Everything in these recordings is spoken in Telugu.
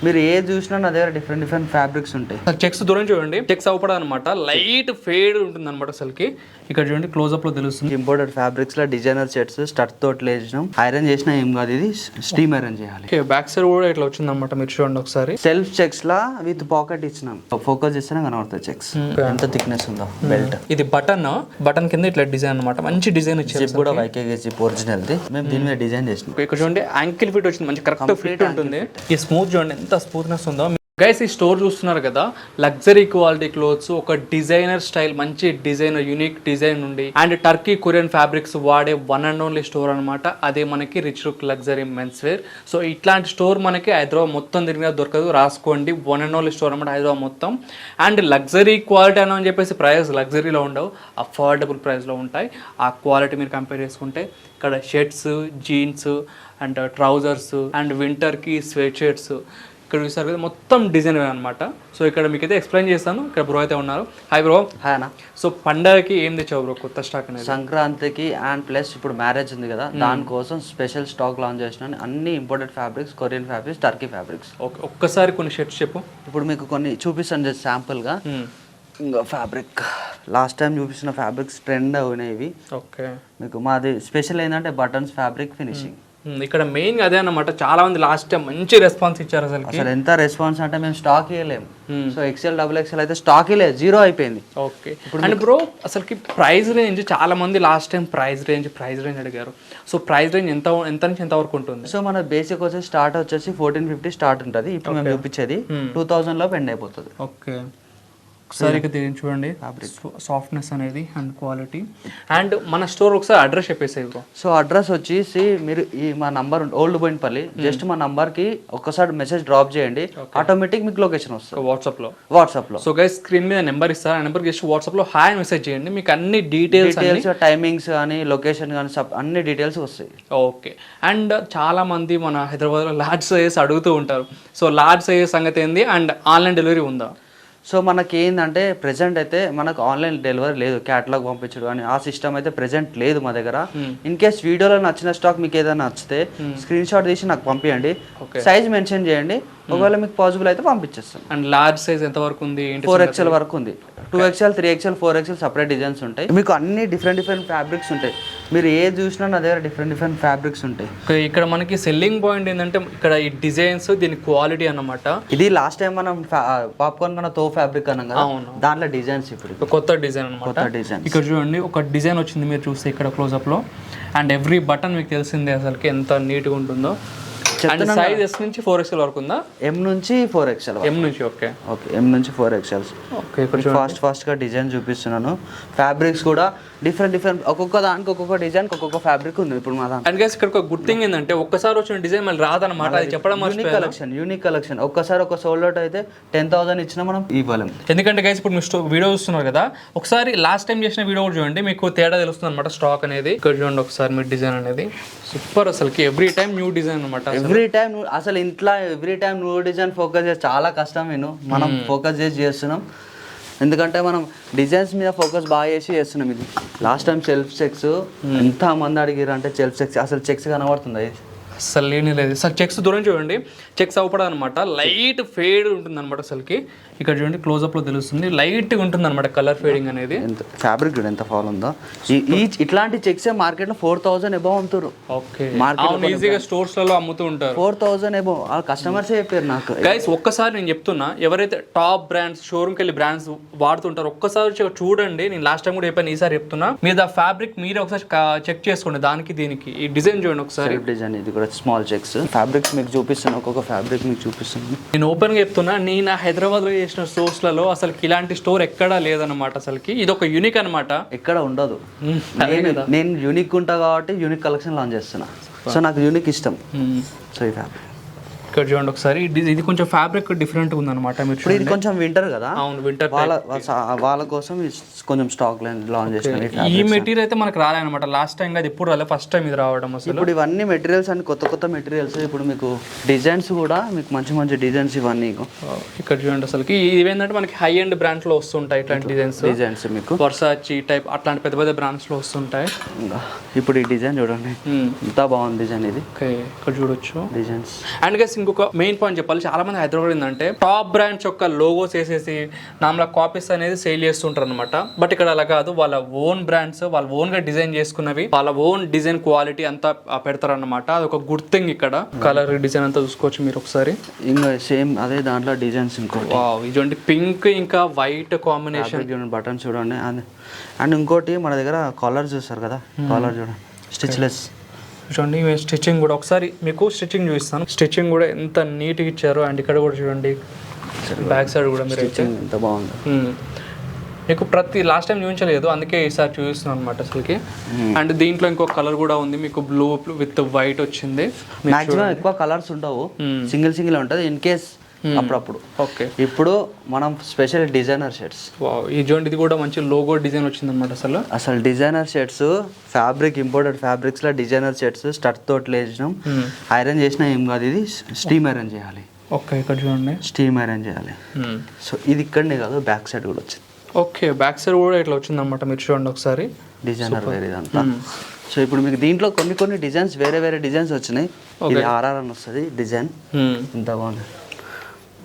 మీరు ఏది చూసినా నా దగ్గర డిఫరెంట్ ఫ్యాబ్రిక్స్ ఉంటాయి. చెక్స్ దూరం చూడండి, చెక్స్ అవపడ అనమాట, లైట్ ఫేడ్ ఉంటుంది అనమాట అసలుకి. ఇక్కడ చూడండి క్లోజ్అప్ లో తెలుస్తుంది. ఇంపోర్టెడ్ ఫ్యాబ్రిక్స్ లో డిజైనర్ సెట్స్ స్టడ్ తోటి వేసినాం. ఐరన్ చేసినా ఏం కాదు, ఇది స్టీమ్ ఐరన్ చేయాలి. బ్యాక్ సైడ్ కూడా ఇట్లా వచ్చింది అనమాట, మీరు చూడండి ఒకసారి. Self checks law with pocket ఇచ్చినాం. ఫోకస్ చేస్తేనే కనబడుతుంది చెక్స్ ఎంత థిక్నెస్ ఉందో. బెల్ట్ ఇది బటన్ కింద ఇట్లా డిజైన్ అనమాట, మంచి డిజైన్ ఇచ్చారు. జిప్ కూడా YKK జిప్ ఒరిజినల్ ది, మేము దీని మీద డిజైన్ చేసినాం. ఇక్కడ చూడండి యాంకిల్ ఫిట్ వచ్చింది, మంచి కరెక్ట్ ఫిట్ ఉంటుంది. ఈ స్మూత్ చూడండి ఎంత స్మూత్నెస్ ఉందో. గైస్ ఈ స్టోర్ చూస్తున్నారు కదా, లగ్జరీ క్వాలిటీ క్లోత్స్, ఒక డిజైనర్ స్టైల్, మంచి డిజైనర్, యూనిక్ డిజైన్ ఉండి అండ్ టర్కీ కొరియన్ ఫ్యాబ్రిక్స్ వాడే వన్ అండ్ ఓన్లీ స్టోర్ అనమాట. అదే మనకి rich look luxury men's wear. So ఇట్లాంటి స్టోర్ మనకి హైదరాబాద్ మొత్తం తిరిగినా దొరకదు, రాసుకోండి. వన్ అండ్ ఓన్లీ స్టోర్ అనమాట హైదరాబాద్ మొత్తం. అండ్ లగ్జరీ క్వాలిటీ అని చెప్పేసి ప్రైస్ లగ్జరీలో ఉండవు, అఫోర్డబుల్ ప్రైస్లో ఉంటాయి. ఆ క్వాలిటీ మీరు కంపేర్ చేసుకుంటే ఇక్కడ shirts, jeans and trousers and వింటర్కి స్వెట్ షర్ట్స్ ఇక్కడ చూసారు కదా, మొత్తం డిజైన్ అనమాట. సో ఇక్కడ మీకైతే ఎక్స్ప్లెయిన్ చేస్తాను. ఇక్కడ బ్రో అయితే ఉన్నారు. Hi bro. హాయ్ అన్న. సో పండగకి ఏం తెచ్చావు బ్రో కొత్త స్టాక్ అనేది? సంక్రాంతికి అండ్ ప్లస్ ఇప్పుడు మ్యారేజ్ ఉంది కదా, దానికోసం స్పెషల్ స్టాక్ లాంచ్ చేసిన అన్ని imported fabrics, Korean fabrics, Turkey fabrics. Okay, ఒక్కసారి కొన్ని షర్ట్స్ చెప్పు. ఇప్పుడు మీకు కొన్ని చూపిస్తాను జస్ట్ శాంపుల్గా. ఇంకా ఫ్యాబ్రిక్ లాస్ట్ టైం చూపిస్తున్న ఫ్యాబ్రిక్స్ ట్రెండ్ అయినవి. ఓకే, మీకు మాది స్పెషల్ ఏంటంటే బటన్స్ ఫ్యాబ్రిక్ ఫినిషింగ్. ఇక్కడ మెయిన్ అదే అన్నమాట. చాలా మంది లాస్ట్ టైం మంచి రెస్పాన్స్ ఇచ్చారు. అసలు ఎంత రెస్పాన్స్ అంటే మేము స్టాక్ ఇవ్వలేము. సో XL XXL అయితే స్టాక్ ఇవ్వలేదు, జీరో అయిపోయింది. ఓకే, అండ్ బ్రో అసలుకి ప్రైస్ రేంజ్ చాలా మంది లాస్ట్ టైం ప్రైస్ రేంజ్ అడిగారు. సో ప్రైస్ రేంజ్ ఎంత నుంచి ఎంత వరకు ఉంటుంది? సో మన బేసిక్ వచ్చేసి స్టార్ట్ వచ్చేసి 1450 స్టార్ట్ ఉంటుంది. ఇప్పుడు మేము చూపించేది 2000 లో ఎండ్ అయిపోతుంది. ఓకే, ఒకసారి తిరిగి చూడండి సాఫ్ట్నెస్ అనేది అండ్ క్వాలిటీ. అండ్ మన స్టోర్ ఒకసారి అడ్రస్ చెప్పేసి. సో అడ్రస్ వచ్చేసి మీరు ఈ మా నంబర్ ఓల్డ్ బోయినపల్లి, జస్ట్ మా నంబర్ కి ఒక్కసారి మెసేజ్ డ్రాప్ చేయండి, ఆటోమేటిక్ మీకు లొకేషన్ వస్తుంది వాట్సాప్ లో. సో గైస్ స్క్రీన్ మీద నెంబర్ ఇస్తారు, ఆ నెంబర్ జస్ట్ వాట్సాప్ లో హాయ్ మెసేజ్ చేయండి, మీకు అన్ని డీటెయిల్స్, టైమింగ్స్ కానీ లొకేషన్ కానీ అన్ని డీటెయిల్స్ వస్తాయి. ఓకే, అండ్ చాలా మంది మన హైదరాబాద్ లో లార్జ్ సైజెస్ అడుగుతూ ఉంటారు. సో లార్జ్ సైజెస్ సంగతి ఏంది అండ్ ఆన్లైన్ డెలివరీ ఉందా? సో మనకి ఏంటంటే ప్రెజెంట్ అయితే మనకు ఆన్లైన్ డెలివరీ లేదు, క్యాటలాగ్ పంపించడం అని ఆ సిస్టమ్ అయితే ప్రెజెంట్ లేదు మా దగ్గర. ఇన్ కేస్ వీడియోలో నచ్చిన స్టాక్ మీకు ఏదైనా నచ్చితే స్క్రీన్ షాట్ తీసి నాకు పంపించండి, సైజ్ మెన్షన్ చేయండి, ఒకవేళ మీకు పాసిబుల్ అయితే పంపించేస్తాం. అండ్ లార్జ్ సైజ్ ఎంత వరకు ఉంది? 4XL వరకు ఉంది. 2XL 3XL 4XL separate designs ఉంటాయి. మీకు అన్ని డిఫరెంట్ ఫ్యాబ్రిక్స్ ఉంటాయి. మీరు ఏది చూసినా నా దగ్గర డిఫరెంట్ ఫ్యాబ్రిక్స్ ఉంటాయి. ఇక్కడ మనకి సెల్లింగ్ పాయింట్ ఏంటంటే ఇక్కడ ఈ డిజైన్స్, దీని క్వాలిటీ అన్నమాట. ఇది లాస్ట్ టైం మనం పాప్కార్న్ కన్నా తో ఫ్యాబ్రిక్ అన్నాం కదా, దాంట్లో డిజైన్స్ ఇప్పుడు కొత్త డిజైన్ అన్నమాట. కొత్త డిజైన్ ఇక్కడ చూడండి, ఒక డిజైన్ వచ్చింది మీరు చూస్తే ఇక్కడ క్లోజ్అప్ లో. అండ్ ఎవ్రీ బటన్ మీకు తెలిసిందే అసలుకి ఎంత నీట్గా ఉంటుందో. అండ్ సైజ్ S నుంచి 4XL వరకు ఉందా? M నుంచి 4XL. M నుంచి ఓకే, M నుంచి 4XL. ఓకే, ఫాస్ట్ గా డిజైన్ చూపిస్తున్నాను. ఫ్యాబ్రిక్స్ కూడా డిఫరెంట్ ఒక్కొక్క దానికి ఒక్కొక్క డిజైన్, ఒక్కొక్క ఫ్యాబ్రిక్ ఉంది ఇప్పుడు మా దాంట్లో. అండ్ గైస్ ఇక్కడ ఒక గుడ్ థింగ్ ఏంటంటే ఒక్కసారి వచ్చిన డిజైన్ మళ్ళీ రాదన్నమాట, అది చెప్పడం యూనిక్ కలెక్షన్. ఒక్కసారి ఒక సోల్డ్ అవుట్ అయితే 10,000 ఇచ్చినా మనం ఇవ్వలేం. ఎందుకంటే గైస్ ఇప్పుడు మీరు వీడియో చూస్తున్నారు కదా, ఒకసారి లాస్ట్ టైం చేసిన వీడియో కూడా చూడండి, మీకు తేడా తెలుస్తుంది అనమాట స్టాక్ అనేది. ఇక్కడ చూడండి ఒకసారి మీరు డిజైన్ అనేది సూపర్, అసలుకి ఎవ్రీ టైం న్యూ డిజైన్ అనమాట. ఎవ్రీ టైం అసలు ఇంట్లో every time new design focus చేసి చాలా కష్టం. మనం ఫోకస్ చేస్తున్నాం, ఎందుకంటే మనం డిజైన్స్ మీద ఫోకస్ బాగా చేస్తున్నాం. ఇది లాస్ట్ టైం సెల్ఫ్ చెక్స్ ఎంత మంది అడిగారు అంటే, సెల్ఫ్ చెక్స్ అసలు చెక్స్ కనబడుతుంది అసలు లేని లేదు. అసలు చెక్స్ దూరం చూడండి, చెక్స్ అవపడ అనమాట, లైట్ ఫేడ్ ఉంటుంది అనమాట అసలుకి. ఇక్కడ చూడండి క్లోజ్అప్ లో తెలుస్తుంది, లైట్గా ఉంటుంది అనమాట కలర్ ఫేడింగ్ అనేది. ఫ్యాబ్రిక్ చూడండి ఎంత ఫాల్ ఉందో. ఇట్లాంటి చెక్స్ మార్కెట్ లో 4,000 ఎబో అమ్ముతారు. ఓకే, మార్కెట్ ఈజీగా స్టోర్స్ లలో అమ్ముతూ ఉంటారు. 4,000 ఎబో కస్టమర్స్ చెప్పారు నాకు. గైస్ ఒక్కసారి నేను చెప్తున్నా, ఎవరైతే టాప్ బ్రాండ్స్ షోరూమ్కి వెళ్ళి బ్రాండ్స్ వాడుతుంటారు ఒక్కసారి చూడండి. నేను లాస్ట్ టైం కూడా చెప్పాను, ఈసారి చెప్తున్నా, మీరు ఆ ఫ్యాబ్రిక్ మీరే ఒకసారి చెక్ చేసుకోండి. దానికి దీనికి ఈ డిజైన్ చూడండి ఒకసారి. డిజైన్ ఇది కూడా స్మాల్ చెక్స్ ఫ్యాబ్రిక్స్ మీకు చూపిస్తాను, ఒక్కొక్క ఫ్యాబ్రిక్ మీకు చూపిస్తాను. నేను ఓపెన్ గా చెప్తున్నా, నేను హైదరాబాద్ లో చేసిన స్టోర్స్లలో అసలు ఇలాంటి స్టోర్ ఎక్కడా లేదన్నమాట. అసలుకి ఇది ఒక యూనిక్ అనమాట, ఎక్కడ ఉండదు. నేను యూనిక్ ఉంటా కాబట్టి యూనిక్ కలెక్షన్ లాంచ్ చేస్తున్నా. సో నాకు యూనిక్ ఇష్టం. సో ఈ ఫ్యాబ్రిక్ ఇక్కడ చూడండి ఒకసారి, ఇది కొంచెం ఫ్యాబ్రిక్ డిఫరెంట్ ఉందన్నమాట. మీరు ఇది కొంచెం వింటర్ కదా, అవును వింటర్, వాళ్ళ కోసం కొంచెం స్టాక్ లాంచ్ చేసిన. ఈ మెటీరియల్ అయితే మనకు రాలేనమాట లాస్ట్ టైం, అది ఎప్పుడు రాలే, ఫస్ట్ టైం ఇది రావడం. అసలు ఇప్పుడు ఇవన్నీ మెటీరియల్స్ అన్ని కొత్త మెటీరియల్స్. ఇప్పుడు మీకు డిజైన్స్ కూడా మీకు మంచి డిజైన్స్ ఇవన్నీ. ఇక్కడ చూడండి అసలుకి ఇవేంటంటే మనకి హై ఎండ్ బ్రాండ్స్ లో వస్తుంటాయి ఇట్లాంటి డిజైన్స్ మీకు వర్సాచి టైప్ అట్లాంటి పెద్ద బ్రాండ్స్ లో వస్తుంటాయి. ఇప్పుడు ఈ డిజైన్ చూడండి ఎంత బాగుంది డిజైన్ ఇది. ఓకే, ఇక్కడ చూడొచ్చు డిజైన్స్. అండ్ గైస్ ఇంకొక మెయిన్ పాయింట్ చెప్పాలి, చాలా మంది హైదరాబాద్ ఏంటంటే టాప్ బ్రాండ్స్ యొక్క లోగోస్ వేసేసి నార్మల్ కాపీస్ అనేది సేల్ చేస్తుంటారు అనమాట. బట్ ఇక్కడ అలా కాదు, వాళ్ళ ఓన్ బ్రాండ్స్, వాళ్ళ ఓన్ గా డిజైన్ చేసుకున్నవి, వాళ్ళ ఓన్ డిజైన్ క్వాలిటీ అంతా పెడతారు అనమాట. అది ఒక గుడ్ థింగ్. ఇక్కడ కలర్ డిజైన్ అంతా చూసుకోవచ్చు మీరు ఒకసారి. ఇంకా సేమ్ అదే దాంట్లో డిజైన్స్ ఇంకోటి ఇటువంటి పింక్ ఇంకా వైట్ కాంబినేషన్ బటన్ చూడండి. అండ్ ఇంకోటి మన దగ్గర కాలర్ చూస్తారు కదా, కాలర్ చూడండి స్టిచ్లెస్. చూడండి స్టిచ్చింగ్ కూడా ఒకసారి మీకు స్టిచ్చింగ్ చూపిస్తాను. స్టిచ్చింగ్ కూడా ఎంత నీట్గా ఇచ్చారు. అండ్ ఇక్కడ కూడా చూడండి బ్యాక్ సైడ్ కూడా మీరు ఎంత బాగుంది. మీకు ప్రతి లాస్ట్ టైం చూపించలేదు, అందుకే ఈసారి చూపిస్తున్నాను అనమాట అసలుకి. అండ్ దీంట్లో ఇంకొక కలర్ కూడా ఉంది మీకు, బ్లూ విత్ వైట్ వచ్చింది. మాక్సిమం ఎక్కువ కలర్స్ ఉండవు, సింగిల్ సింగిల్ ఉంటుంది ఇన్ కేస్ అప్పుడప్పుడు. ఓకే, ఇప్పుడు మనం స్పెషల్ డిజైనర్ షర్ట్స్. ఇది కూడా మంచి లోగో డిజైన్ వచ్చింది అనమాట. అసలు designer shirts fabric, imported fabrics లో డిజైనర్ షర్ట్స్ స్టడ్ తోటి వేసినాం. ఐరన్ చేసినా ఏం కాదు, ఇది స్టీమ్ ఐరన్ చేయాలి. ఓకే, ఇక్కడ చూడండి స్టీమ్ ఐరన్ చేయాలి. సో ఇది ఇక్కడనే కాదు, బ్యాక్ సైడ్ కూడా వచ్చింది. ఓకే, బ్యాక్ సైడ్ కూడా ఇట్లా వచ్చింది అనమాట. మీరు చూడండి ఒకసారి, డిజైనర్ వేరే ఇదంతా. సో ఇప్పుడు మీకు దీంట్లో కొన్ని డిజైన్స్ వేరే వేరే డిజైన్స్ వచ్చినాయి. ఇది ఆర్ఆర్ అని వస్తుంది డిజైన్, ఇంత బాగుంది.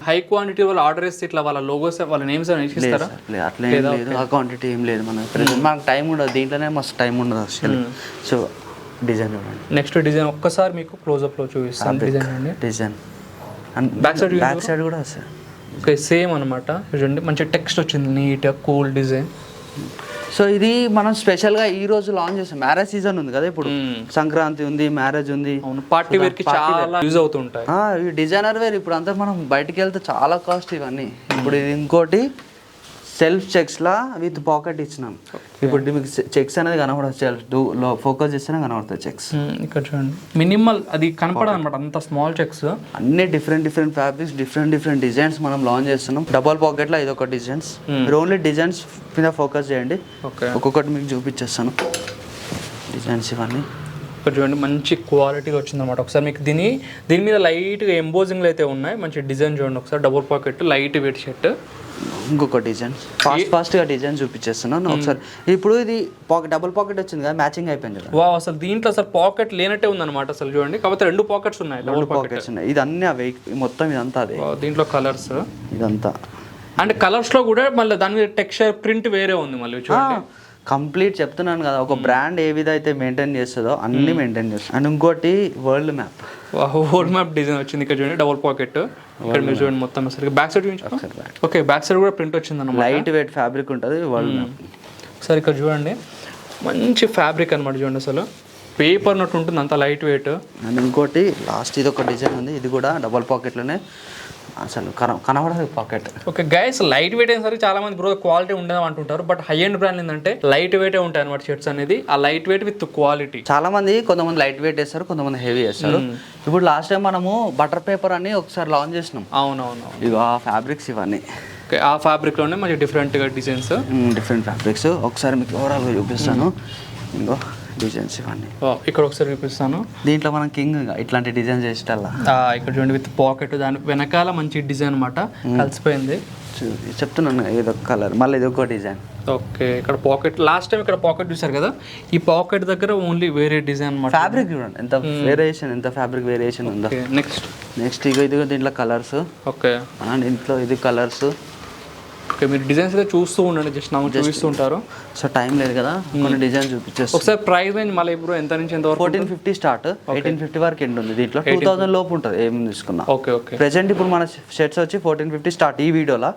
హై క్వాంటిటీ వాళ్ళు ఆర్డర్ చేస్తే ఇట్లా వాళ్ళ లోగోస్, వాళ్ళ నేమ్స్ ఇస్తారా? అట్లా ఏం లేదు, ఆ క్వాంటిటీ ఏం లేదు మన ప్రెజెంట్. మనకు టైం ఉండదు దీంట్లోనే, మస్తు టైం ఉండదు అసలు. సో డిజైన్ చూడండి. నెక్స్ట్ డిజైన్ ఒక్కసారి మీకు క్లోజ్అప్ లో చూపిస్తాను. డిజైన్ అండి, డిజైన్ అండ్ బ్యాక్ సైడ్ కూడా వస్తుంది. ఓకే, సేమ్ అనమాట. చూడండి మంచి టెక్స్ట్ వచ్చింది, నీట్ కూల్ డిజైన్. సో ఇది మనం స్పెషల్ గా ఈ రోజు లాంచ్ చేసాం. మ్యారేజ్ సీజన్ ఉంది కదా, ఇప్పుడు సంక్రాంతి ఉంది, మ్యారేజ్ ఉంది, పార్టీ వేర్ కి చాలా యూజ్ అవుతుంటాయి. ఈ డిజైనర్ వేర్ ఇప్పుడు అంతా మనం బయటకు వెళ్తే చాలా కాస్ట్ ఇవన్నీ. ఇప్పుడు ఇది ఇంకోటి self checks law with pocket ఇచ్చినాం. ఇప్పుడు మీకు చెక్స్ అనేది కనబడదు, సెల్ఫ్ ఫోకస్ చేస్తేనే కనబడుతుంది చెక్స్. ఇక్కడ చూడండి మినిమల్ అది కనపడదు అనమాట, అంత స్మాల్ చెక్స్. అన్ని డిఫరెంట్ ఫ్యాబ్రిక్స్, డిఫరెంట్ డిజైన్స్ మనం లాంచ్ చేస్తున్నాం. డబల్ పాకెట్ లో ఇదొక డిజైన్స్. మీరు ఓన్లీ డిజైన్స్ మీద ఫోకస్ చేయండి, ఒక్కొక్కటి మీకు చూపించేస్తాను డిజైన్స్ ఇవన్నీ. ఇక్కడ చూడండి మంచి క్వాలిటీగా వచ్చింది అనమాట. ఒకసారి మీకు దీని మీద లైట్గా ఎంబోజింగ్లు అయితే ఉన్నాయి. మంచి డిజైన్ చూడండి ఒకసారి. Double pocket light weight shirt. ఇంకొక డిజైన్ ఫాస్ట్గా డిజైన్ చూపించేస్తున్నాను ఒకసారి. ఇప్పుడు ఇది డబుల్ పాకెట్ వచ్చింది కదా, మ్యాచింగ్ అయిపోయింది కదా. వా, అసలు దీంట్లో అసలు పాకెట్ లేనట్టే ఉందన్నమాట అసలు. చూడండి కాకపోతే 2 పాకెట్స్ ఉన్నాయి, డబుల్ పాకెట్స్ ఉన్నాయి. ఇది అన్ని అవే మొత్తం, ఇదంతా అదే. దీంట్లో కలర్స్ ఇదంతా. అండ్ కలర్స్ లో కూడా మళ్ళీ దాని మీద టెక్స్చర్ ప్రింట్ వేరే ఉంది మళ్ళీ. చూడండి కంప్లీట్ చెప్తున్నాను కదా, ఒక బ్రాండ్ ఏ విధంగా అయితే మెయింటైన్ చేస్తుందో అన్ని మెయింటైన్ చేస్తుంది. అండ్ ఇంకోటి world map. World map design వచ్చింది ఇక్కడ చూడండి, డబుల్ పాకెట్. ఇక్కడ మీరు చూడండి మొత్తం అసలు బ్యాక్ సైడ్ చూపించండి. ఓకే, బ్యాక్ సైడ్ కూడా ప్రింట్ వచ్చింది అన్నమాట. లైట్ వెయిట్ ఫ్యాబ్రిక్ ఉంటుంది వరల్డ్ మ్యాప్. ఒకసారి ఇక్కడ చూడండి మంచి ఫ్యాబ్రిక్ అనమాట. చూడండి అసలు పేపర్ నట్టు ఉంటుంది, అంత లైట్ వెయిట్. అండ్ ఇంకోటి లాస్ట్ ఇది ఒక డిజైన్ ఉంది, ఇది కూడా డబల్ పాకెట్లోనే, అసలు కనబడదు pocket. Okay guys, light weight అయిన సరే చాలా మంది బ్రో క్వాలిటీ ఉండదు అంటుంటారు. బట్ హై ఎండ్ బ్రాండ్ ఏంటంటే లైట్ వెయిట్ ఉంటాయి అనమాట షర్ట్స్ అనేది. ఆ లైట్ వెయిట్ విత్ క్వాలిటీ. చాలా మంది కొంతమంది లైట్ వెయిట్ వేస్తారు, కొంతమంది హెవీ వేస్తారు. ఇప్పుడు లాస్ట్ టైం మనము బటర్ పేపర్ అని ఒకసారి లాంచ్ చేసినాం. అవునవును, ఇగో ఆ ఫ్యాబ్రిక్స్ ఇవన్నీ. ఓకే, ఆ ఫ్యాబ్రిక్ లోనే మంచి డిఫరెంట్గా డిజైన్స్, డిఫరెంట్ ఫ్యాబ్రిక్స్. ఒకసారి మీకు ఓవరాల్గా చూపిస్తాను. ఇంకో డిజైన్స్ ఇవన్నీ ఇక్కడ ఒకసారి చూపిస్తాను. దీంట్లో మనం కింగ్ ఇట్లాంటి డిజైన్ చేసేటల్లా. ఇక్కడ చూడండి విత్ పాకెట్, దాని వెనకాల మంచి డిజైన్ అనమాట, కలిసిపోయింది. చెప్తున్నాను ఏదో కలర్, మళ్ళీ ఇది ఒక డిజైన్. ఓకే, ఇక్కడ పాకెట్ లాస్ట్ టైం ఇక్కడ పాకెట్ చూసారు కదా, ఈ పాకెట్ దగ్గర ఓన్లీ వేరే డిజైన్ అనమాట. ఫ్యాబ్రిక్ చూడండి ఎంత వేరియేషన్, ఎంత ఫ్యాబ్రిక్ వేరియేషన్ ఉందో. నెక్స్ట్ ఇదిగో దీంట్లో కలర్స్. ఓకే, అండ్ ఇంట్లో ఇది కలర్స్. ఓకే, మీరు డిజైన్స్ అయితే చూస్తూ ఉండండి, జస్ట్ నాకు చూపిస్తుంటారు. సో టైం లేదు కదా, కొన్ని డిజైన్ చూపించేస్తాను. ఒకసారి ప్రైస్ రేంజ్ మళ్ళీ ఇప్పుడు ఎంత నుంచి ఎంత వరకు? 1450 స్టార్ట్, 1850 వరకు ఎండ్ ఉంది. దీంట్లో 2000 లోపు ఉంటుంది ఏం తీసుకున్నా. ఓకే ఓకే, ప్రెసెంట్ ఇప్పుడు మన షర్ట్స్ వచ్చి 1450 స్టార్ట్, ఈ వీడియోలో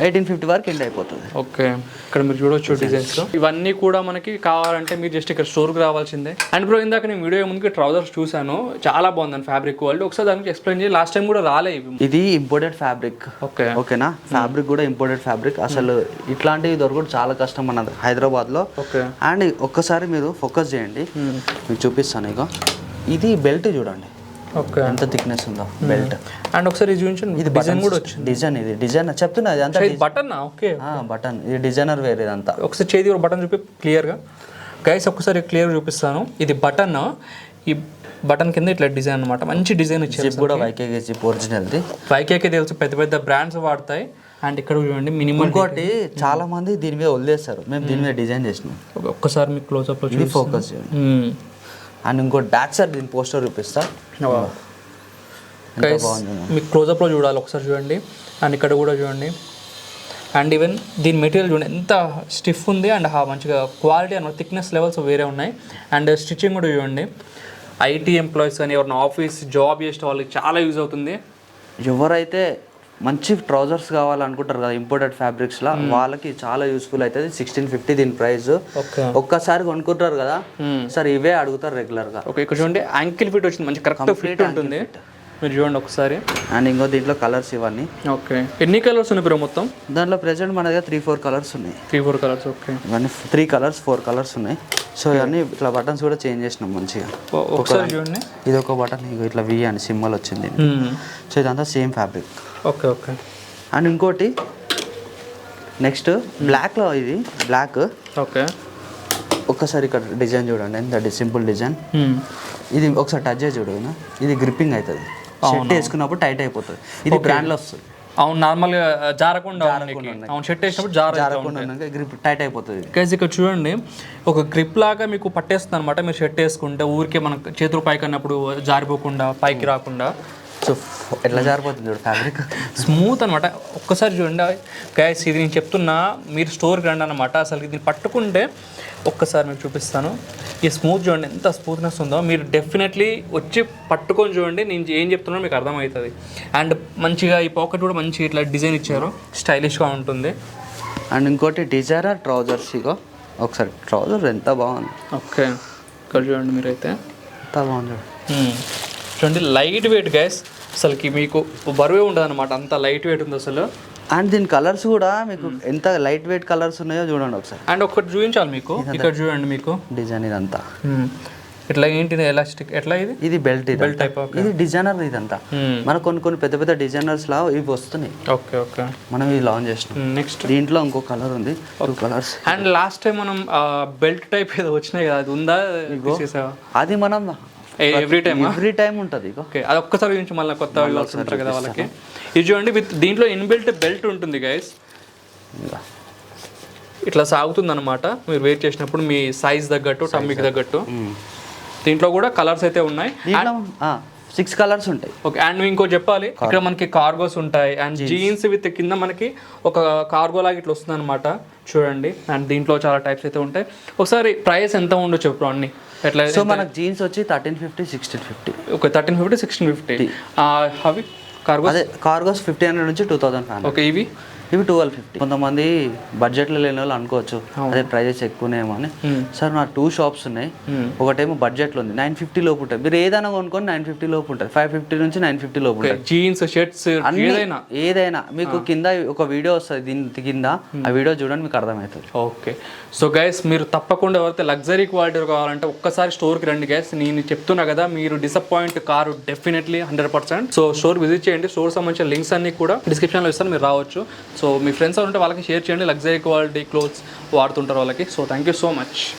1850 వరకు ఎండ్ అయిపోతుంది. ఓకే, ఇక్కడ మీరు చూడొచ్చు డిజైన్స్. ఇవన్నీ కూడా మనకి కావాలంటే మీరు జస్ట్ ఇక్కడ స్టోర్కి రావాల్సిందే. అండ్ బ్రో ఇందాక నేను వీడియో ముందుకి ట్రౌజర్స్ చూసాను, చాలా బాగుంది ఫ్యాబ్రిక్ క్వాలిటీ. ఒకసారి దానికి ఎక్స్ప్లెయిన్ చేయి, లాస్ట్ టైం కూడా రాలేదు. ఇది ఇంపోర్టెడ్ ఫ్యాబ్రిక్. ఓకే ఓకేనా, ఫ్యాబ్రిక్ కూడా ఇంపోర్టెడ్ ఫ్యాబ్రిక్. అసలు ఇట్లాంటివి దొరకడం చాలా కష్టం మన హైదరాబాద్ లో. అండ్ ఒక్కసారి మీరు ఫోకస్ చేయండి, మీకు చూపిస్తాను. ఇక ఇది బెల్ట్ చూడండి, ఓకే ఎంత థిక్నెస్ ఉందో బెల్ట్. అండ్ ఒకసారి చూపించండి, ఇది డిజైన్ కూడా వచ్చింది. డిజైన్ ఇది డిజైన్ చెప్తున్నా, ఇది అంతా బటన్. ఓకే, బటన్, ఇది డిజైనర్ వేరే ఇదంతా. ఒకసారి చేతి బటన్ చూపి క్లియర్గా గైస్, ఒక్కసారి క్లియర్ చూపిస్తాను. ఇది బటన్, ఈ బటన్ కింద ఇట్లా డిజైన్ అనమాట, మంచి డిజైన్ ఇచ్చారు. జిప్ కూడా వైకేకే జిప్ ఒరిజినల్ది. వైకేకే తెలుసు, పెద్ద పెద్ద బ్రాండ్స్ వాడతాయి. అండ్ ఇక్కడ చూడండి మినిమం. ఇంకోటి చాలా మంది దీని మీద వదిలేస్తారు, మేము దీని మీద డిజైన్ చేసినాం. ఒక్కసారి మీకు క్లోజ్అప్ లో ఇది ఫోకస్ చేయండి. అండ్ ఇంకోటి బ్యాక్ సైడ్ దీని పోస్టర్ చూపిస్తా. గైస్ మీకు క్లోజప్లో చూడాలి ఒకసారి చూడండి, అండ్ ఇక్కడ కూడా చూడండి. అండ్ ఈవెన్ దీని మెటీరియల్ చూడండి ఎంత స్టిఫ్ ఉంది, అండ్ మంచిగా క్వాలిటీ అన్న థిక్నెస్ లెవెల్స్ వేరే ఉన్నాయి. అండ్ స్టిచ్చింగ్ కూడా చూడండి, ఐటీ ఎంప్లాయీస్ కానీ ఎవరైనా ఆఫీస్ జాబ్ చేసే వాళ్ళకి చాలా యూజ్ అవుతుంది. ఎవరైతే మంచి ట్రౌజర్స్ కావాలనుకుంటారు కదా ఇంపోర్టెడ్ ఫ్యాబ్రిక్స్లో, వాళ్ళకి చాలా యూస్ఫుల్ అవుతుంది. 1650 దీని ప్రైస్. ఒక్కసారి కొనుక్కుంటారు కదా సార్, ఇవే అడుగుతారు రెగ్యులర్గా. ఓకే, ఇక్కడ చూడండి యాంకిల్ ఫిట్ వచ్చింది, మంచి కరెక్ట్ ఫిట్ ఉంటుంది. మీరు చూడండి ఒకసారి. అండ్ ఇంకో దీంట్లో కలర్స్ ఇవన్నీ. ఓకే, ఎన్ని కలర్స్ ఉన్నాయి బ్రో మొత్తం? దాంట్లో ప్రెసెంట్ మన దగ్గర 3-4 కలర్స్ ఉన్నాయి. 3-4 కలర్స్. ఓకే, ఇవన్నీ 3 కలర్స్ 4 కలర్స్ ఉన్నాయి. సో ఇవన్నీ ఇట్లా బటన్స్ కూడా చేంజ్ చేసినాం మంచిగా. ఒకసారి చూడండి, ఇది ఒక బటన్ ఇట్లా వి అని సింబల్ వచ్చింది. సో ఇదంతా same fabric. Okay okay. And ఇంకోటి నెక్స్ట్ బ్లాక్లో, ఇది బ్లాక్. ఓకే, ఒక్కసారి ఇక్కడ డిజైన్ చూడండి, ఎంత సింపుల్ డిజైన్. ఇది ఒకసారి టచ్ చేసి చూడగా ఇది గ్రిప్పింగ్ అవుతుంది, షర్ట్ వేసుకున్నప్పుడు టైట్ అయిపోతుంది. ఇది బ్రాండ్లో వస్తుంది. అవును, నార్మల్గా జారకుండా అవును, షర్ట్ వేసినప్పుడు జారకుండా గ్రిప్ టైట్ అయిపోతుంది. గైస్ ఇక్కడ చూడండి, ఒక గ్రిప్ లాగా మీకు పట్టేస్తుంది అనమాట. మీరు షర్ట్ వేసుకుంటే ఊరికే మనం చేతులు పైకి అన్నప్పుడు జారిపోకుండా, పైకి రాకుండా. సో ఎట్లా జారిపోతుంది చూడు ఫ్యాబ్రిక్, స్మూత్ అనమాట. ఒక్కసారి చూడండి గైస్, ఇది నేను చెప్తున్నా, మీరు స్టోర్కి రండి అనమాట. అసలు దీన్ని పట్టుకుంటే ఒక్కసారి మీకు చూపిస్తాను. ఈ స్మూత్ చూడండి ఎంత స్మూత్నెస్ ఉందో. మీరు డెఫినెట్లీ వచ్చి పట్టుకొని చూడండి, నేను ఏం చెప్తున్నానో మీకు అర్థమవుతుంది. అండ్ మంచిగా ఈ పాకెట్ కూడా మంచి ఇట్లా డిజైన్ ఇచ్చారు, స్టైలిష్గా ఉంటుంది. అండ్ ఇంకోటి డిజైనర్ ట్రౌజర్స్. ఇగో ఒకసారి ట్రౌజర్ ఎంత బాగుంది. ఓకే, ఇక్కడ చూడండి మీరైతే ఎంత బాగుంది చూడండి. లైట్ వెయిట్ గైస్, అసలుకి మీకు బరువే ఉండదు అనమాట, అంత లైట్ వెయిట్ ఉంది అసలు. అండ్ దీని కలర్స్ కూడా మీకు ఎంత లైట్ వెయిట్ కలర్స్ ఉన్నాయో చూడండి ఒకసారి. అండ్ ఒకటి చూపించాలి మీకు, ఇక్కడ చూడండి మీకు డిజైన్ ఇదంతా ఇట్లా ఏంటి ఎలాస్టిక్, ఎట్లా ఇది బెల్ట్, బెల్ట్ టైప్. ఇది డిజైనర్ ఇదంతా. మనకు కొన్ని పెద్ద పెద్ద డిజైనర్స్ లా ఇవి వస్తున్నాయి. ఓకే ఓకే, మనం ఇది లాంచ్ చేసినాం. నెక్స్ట్ దీంట్లో ఇంకో కలర్ ఉంది, 2 కలర్స్. అండ్ లాస్ట్ టైం మనం బెల్ట్ టైప్ ఏదో వచ్చినాయి కదా, అది ఉందా? అది మనం ఎవ్రీ టైం ఉంటుంది. ఓకే, అది ఒక్కసారి గురించి మళ్ళీ కొత్త ఉంటారు కదా వాళ్ళకి. ఇది చూడండి, విత్ దీంట్లో ఇన్బిల్ట్ బెల్ట్ ఉంటుంది గైస్, ఇట్లా సాగుతుంది అనమాట. మీరు వెయిట్ చేసినప్పుడు మీ సైజ్ తగ్గట్టు, టమ్మికి తగ్గట్టు. దీంట్లో కూడా కలర్స్ అయితే ఉన్నాయి, 6 కలర్స్ ఉంటాయి. ఓకే, అండ్ ఇంకో చెప్పాలి, ఇక్కడ మనకి కార్గోస్ ఉంటాయి. అండ్ జీన్స్ విత్ కింద మనకి ఒక కార్గో లాగా ఇట్లా వస్తుంది అనమాట చూడండి. అండ్ దీంట్లో చాలా టైప్స్ అయితే ఉంటాయి. ఒకసారి ప్రైస్ ఎంత ఉండొచ్చు చెప్పు అన్ని ఎట్లా? సో మనకు జీన్స్ వచ్చి 1350, 1650. ఓకే, 1350, 1650. అవి కార్గోస్ 1500 నుంచి 2500. ఓకే, ఇవి 1250. కొంతమంది బడ్జెట్లో లేని వాళ్ళు అనుకోవచ్చు అదే ప్రైజెస్ ఎక్కువనేమో అని. సార్ నా 2 షాప్స్ ఉన్నాయి. ఒకటేమో బడ్జెట్లో ఉంది, 950 లోపు ఉంటుంది. మీరు ఏదైనా కొనుక్కొని 950 లోపు ఉంటుంది, 550 నుంచి 950 లోపు ఉంటుంది. జీన్స్, షర్ట్స్, ఏదైనా మీకు కింద ఒక వీడియో వస్తుంది, దీని కింద ఆ వీడియో చూడండి, మీకు అర్థమవుతుంది. ఓకే, సో గైస్ మీరు తప్పకుండా ఎవరైతే లగ్జరీ క్వాలిటీ కావాలంటే ఒక్కసారి స్టోర్కి రండి గైస్. నేను చెప్తున్నా కదా, మీరు disappoint car definitely 100%. So store visit చేయండి. స్టోర్ సంబంధించిన లింక్స్ అన్ని కూడా డిస్క్రిప్షన్లో ఇస్తాను, మీరు రావచ్చు. సో మీ ఫ్రెండ్స్ ఉంటే వాళ్ళకి షేర్ చేయండి, లగ్జరీ క్వాలిటీ క్లోత్స్ వాడుతుంటారు వాళ్ళకి. So thank you so much.